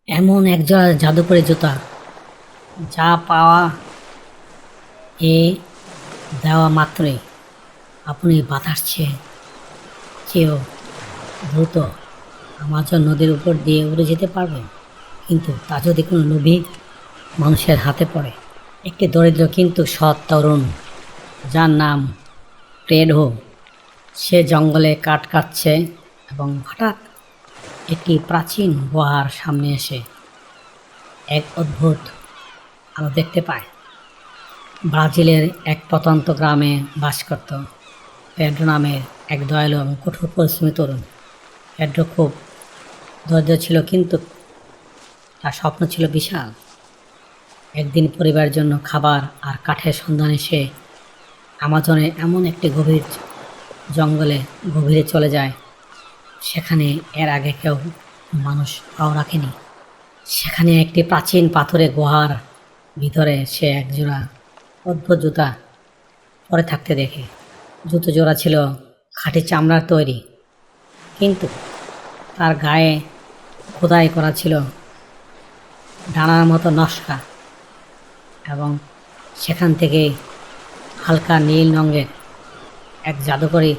এমন একজোড়া জাদুকরি জুতা যা পাওয়া এ দেওয়া মাত্রই আপনি বাতাস চেয়েও দ্রুত আমাজন নদীর উপর দিয়ে উড়ে যেতে পারবেন। কিন্তু তা যদি কোনো লোভী মানুষের হাতে পড়ে, একটি দরিদ্র কিন্তু সৎ তরুণ যার নাম প্রেডো, সে জঙ্গলে কাঠ কাটছে এবং হঠাৎ একটি প্রাচীন গুহার সামনে এসে এক অদ্ভুত আলো দেখতে পায়। ব্রাজিলের এক প্রত্যন্ত গ্রামে বাস করত পেড্রো নামের এক দয়ালু এবং কঠোর পরিশ্রমী তরুণ। পেড্রো খুব দরিদ্র ছিল, কিন্তু তার স্বপ্ন ছিল বিশাল। একদিন পরিবারের জন্য খাবার আর কাঠের সন্ধানে সে আমাজনে এমন একটি গভীর জঙ্গলে গভীরে চলে যায়, সেখানে এর আগে কেউ মানুষ পাও রাখেনি। সেখানে একটি প্রাচীন পাথরের গুহার ভিতরে সে একজোড়া অদ্ভুত জুতা পরে থাকতে দেখে। জুতো জোড়া ছিল খাঁটি চামড়ার তৈরি, কিন্তু তার গায়ে খোদাই করা ছিল ডানার মতো নকশা এবং সেখান থেকে হালকা নীল রঙের এক জাদুকরী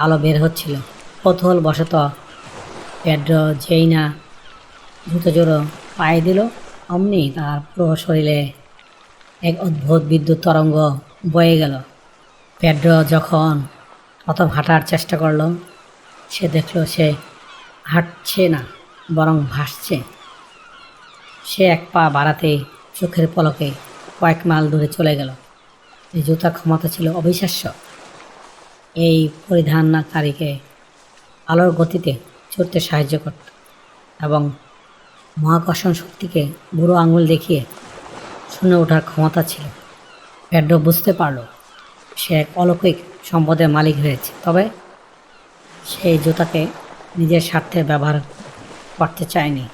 আলো বের হচ্ছিল। কৌতূহলবশত পেড্রো যেই না জুতো জোড়ো পায়ে দিল, অমনি তার পুরো শরীরে এক অদ্ভুত বিদ্যুৎ তরঙ্গ বয়ে গেল। পেড্রো যখন প্রথম হাঁটার চেষ্টা করল, সে দেখল সে হাঁটছে না, বরং ভাসছে। সে এক পা বাড়াতেই চোখের পলকে কয়েক মাইল দূরে চলে গেল। এই জুতার ক্ষমতা ছিল অবিশ্বাস্য। এই পরিধানকারীকে আলোর গতিতে চড়তে সাহায্য করত এবং মহাকর্ষণ শক্তিকে বুড়ো আঙুল দেখিয়ে শুনে ওঠার ক্ষমতা ছিল। পেড্রো বুঝতে পারল সে এক অলৌকিক সম্পদের মালিক হয়েছে, তবে সেই জুতাকে নিজের স্বার্থে ব্যবহার করতে চায়নি।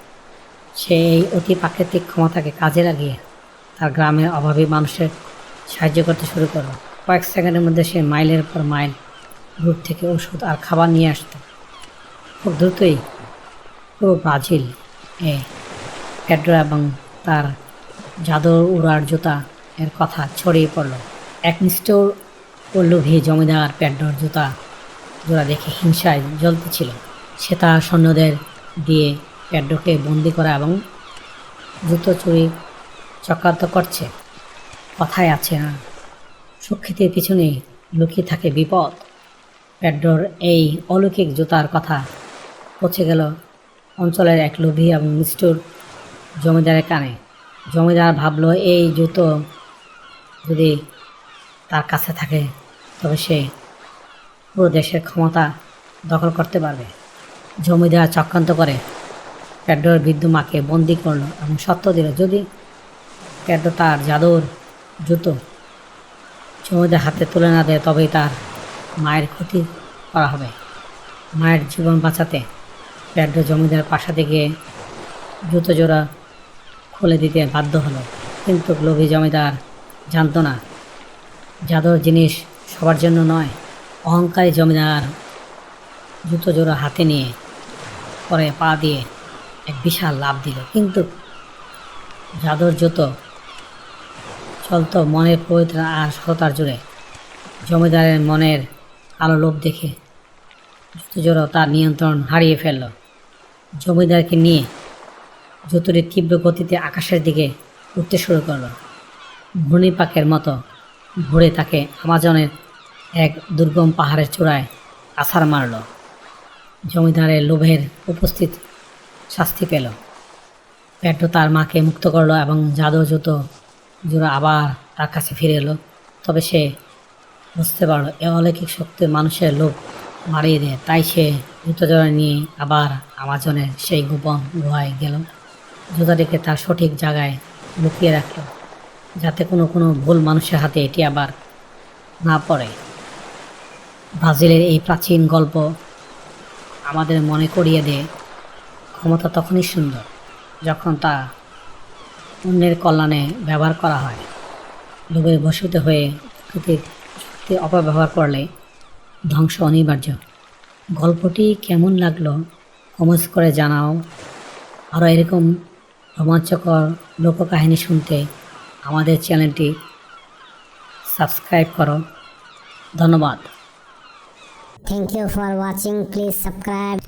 সে এই অতি প্রাকৃতিক ক্ষমতাকে কাজে লাগিয়ে তার গ্রামের অভাবী মানুষের সাহায্য করতে শুরু করল। কয়েক সেকেন্ডের মধ্যে সে মাইলের পর মাইল দূর থেকে ওষুধ আর খাবার নিয়ে আসত। খুব দ্রুতই পুরো ব্রাজিল এ পেড্রো এবং তার জাদু উড়ার জুতা এর কথা ছড়িয়ে পড়ল। এক নিষ্ঠুর ও লোভী জমিদার পেড্রোর জুতা জোড়া দেখে হিংসায় জ্বলতেছিল। সে তার সৈন্যদের দিয়ে পেড্রোকে বন্দি করা এবং জুতো চুরি চক্রান্ত করছে। কথায় আছে না, সুখ্যাতির পিছনে লুকিয়ে থাকে বিপদ। পেড্রোর এই অলৌকিক জুতার কথা পৌঁছে গেল অঞ্চলের এক লোভী এবং নিষ্ঠুর জমিদারের কানে। জমিদার ভাবল, এই জুতো যদি তার কাছে থাকে তবে সে পুরো দেশের ক্ষমতা দখল করতে পারবে। জমিদার চক্রান্ত করে পেড্রোর বৃদ্ধ মাকে বন্দি করলো এবং সত্য দিল, যদি পেড্রো তার জাদুর জুতো জমিদার হাতে তুলে না দেয় তবেই তার মায়ের ক্ষতি করা হবে। মায়ের জীবন বাঁচাতে পেড্রো জমিদার প্রাসাদে গিয়ে জুতো জোড়া খুলে দিতে বাধ্য হলো। কিন্তু লোভী জমিদার জানতো না, জাদুর জিনিস সবার জন্য নয়। অহংকারী জমিদার জুতো জোড়া হাতে নিয়ে পরে পা দিয়ে এক বিশাল লাফ দিল, কিন্তু জাদুর জুতো চলত মনের পবিত্র আর সততার জুড়ে। জমিদারের মনের কালো লোভ দেখে জুতো জোড়া তার নিয়ন্ত্রণ হারিয়ে ফেলল। জমিদারকে নিয়ে জুতোটি তীব্র গতিতে আকাশের দিকে উঠতে শুরু করল। ঘূর্ণিপাকের মতো ঘুরে তাকে আমাজনের এক দুর্গম পাহাড়ের চূড়ায় আছাড় মারল। জমিদারের লোভের উপস্থিত শাস্তি পেল। পেড্রো তার মাকে মুক্ত করলো এবং জাদু জুতো জোড়া আবার তার কাছে ফিরে এলো। তবে সে বুঝতে পারলো এ অলৌকিক শক্তি মানুষের লোভ বাড়িয়ে দেয়। তাই সে জুতো জোড়া নিয়ে আবার আমাজনের সেই গোপন গুহায় গেল। জুতাটিকে তার সঠিক জায়গায় লুকিয়ে রাখল, যাতে কোনো ভুল মানুষের হাতে এটি আবার না পড়ে। ব্রাজিলের এই প্রাচীন গল্প আমাদের মনে করিয়ে দেয়, ক্ষমতা তখনই সুন্দর যখন তা অন্যের কল্যাণে ব্যবহার করা হয়। লোভে বশীভূত হয়ে প্রকৃতির শক্তি অপব্যবহার করলে ধ্বংস অনিবার্য। গল্পটি কেমন লাগলো কমেন্টস করে জানাও। আরও এরকম রোমাঞ্চকর লোককাহিনী শুনতে আমাদের চ্যানেলটি সাবস্ক্রাইব করো। ধন্যবাদ। Thank you for watching. Please subscribe.